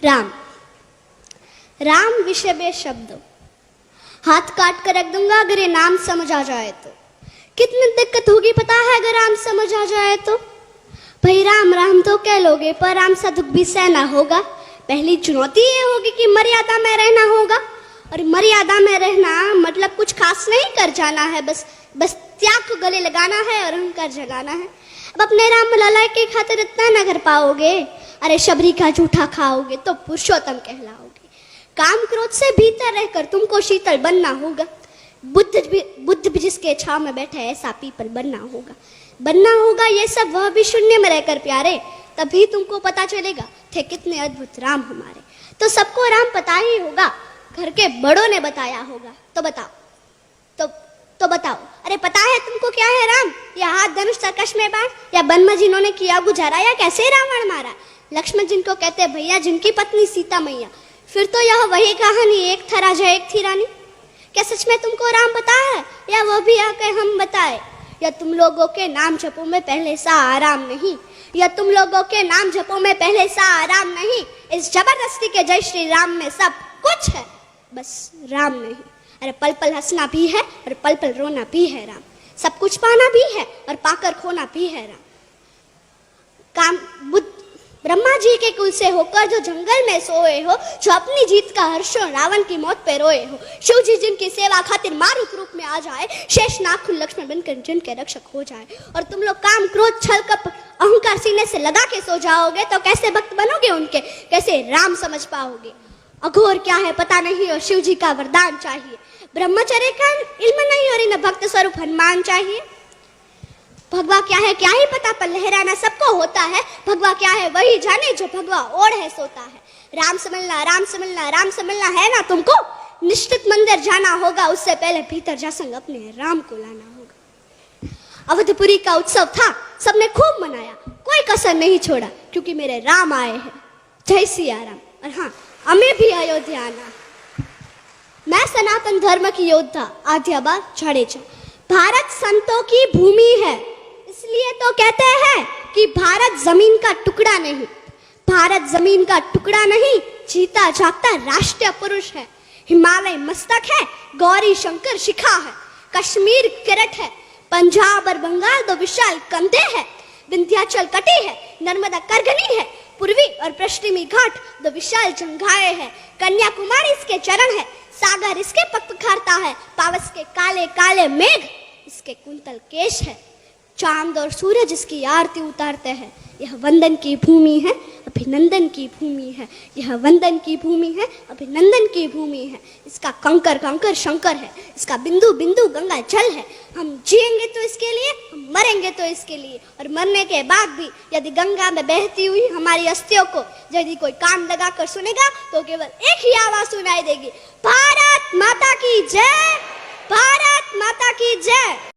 राम। राम विषय बे शब्द, हाथ काट कर रख दूंगा अगर ये नाम समझ आ जाए तो। कितनी दिक्कत होगी पता है अगर राम समझ आ जाए तो। भाई राम राम तो कह लोगे पर राम सा दुख भी सहना होगा। पहली चुनौती ये होगी कि मर्यादा में रहना होगा, और मर्यादा में रहना मतलब कुछ खास नहीं कर जाना है, बस त्याग को गले लगाना है और अहंकार जगाना है। अब अपने राम लला के खातिर इतना न कर पाओगे, अरे शबरी का जूठा खाओगे तो पुरुषोत्तम कहलाओगे। काम क्रोध से भीतर रहकर तुमको शीतल बनना होगा। बुद्ध भी जिसके छाव में बैठे ऐसा पीपल बनना होगा। ये सब वह भी शून्य में रहकर प्यारे, तभी तुमको पता चलेगा थे कितने अद्भुत राम हमारे। तो सबको राम पता ही होगा, घर के बड़ों ने बताया होगा। तो बताओ तो बताओ, अरे पता है तुमको क्या है राम? या हाथ धनुष तरकश में बाण, या वन में जिन्होंने किया गुजारा, या कैसे रावण मारा? लक्ष्मण जिनको कहते भैया, जिनकी पत्नी सीता मैया। फिर तो यह वही कहानी, एक था राजा एक थी रानी। क्या सच में तुमको राम पता है, या वो भी आके हम बताए? या तुम लोगों के नाम जपो में पहले सा आराम नहीं, या तुम लोगों के नाम जपो में पहले सा आराम नहीं। इस जबरदस्ती के जय श्री राम में सब कुछ है, बस राम नहीं। अरे पल पल हंसना भी है और पल पल रोना भी है राम। सब कुछ पाना भी है और पाकर खोना भी है राम। ब्रह्मा जी के कुल से होकर जो जंगल में सोए हो, जो अपनी जीत का हर्षो रावण की मौत पे रोए हो, शिव जी जिनकी सेवा खातिर मारुत रूप में आ जाए, शेष नागकुल लक्ष्मण बनकर जिनके रक्षक हो जाए, और तुम लोग काम क्रोध छल कपट अहंकार सीने से लगा के सो जाओगे, तो कैसे भक्त बनोगे उनके, कैसे राम समझ पाओगे? अघोर क्या है पता नहीं और शिव जी का वरदान चाहिए। ब्रह्मचर्य का इल्म नहीं और इन भक्त स्वरूप हनुमान चाहिए। भगवा क्या है क्या ही पता, पर लहराना सबको होता है। भगवा क्या है वही जाने जो भगवा ओढ़ है सोता है। राम समझना है ना तुमको? निश्चित मंदिर जाना होगा, उससे पहले भीतर जा संग अपने राम को लाना होगा। अवधपुरी का उत्सव था, सबने खूब मनाया, कोई कसर नहीं छोड़ा, क्योंकि मेरे राम आए हैं। जय सिया राम। और हाँ, हमें भी अयोध्या आना। मैं सनातन धर्म की योद्धा आद्याबा जाडेजा। भारत संतों की भूमि है, इसलिए तो कहते हैं कि भारत जमीन का टुकड़ा नहीं। भारत जमीन का टुकड़ा नहीं, जीता जागता राष्ट्रीय पुरुष है। हिमालय मस्तक है, गौरी शंकर शिखा है, कश्मीर किरट है, पंजाब और बंगाल दो विशाल कंधे हैं, विंध्याचल कटी है, नर्मदा करगनी है, पूर्वी और पश्चिमी घाट दो विशाल जंघाएं हैं, कन्याकुमारी इसके चरण है, सागर इसके पग पखारता है, पावस के काले काले मेघ इसके कुंतल केश है, चांद और सूरज इसकी आरती उतारते हैं। यह वंदन की भूमि है, अभिनंदन की भूमि है। यह वंदन की भूमि है, अभिनंदन की भूमि है। इसका कंकर कंकर शंकर है, इसका बिंदु बिंदु गंगा जल है। हम जिएंगे तो इसके लिए, हम मरेंगे तो इसके लिए, और मरने के बाद भी यदि गंगा में बहती हुई हमारी अस्थियों को यदि कोई कान लगा कर सुनेगा, तो केवल एक ही आवाज सुनाई देगी, भारत माता की जय, भारत माता की जय।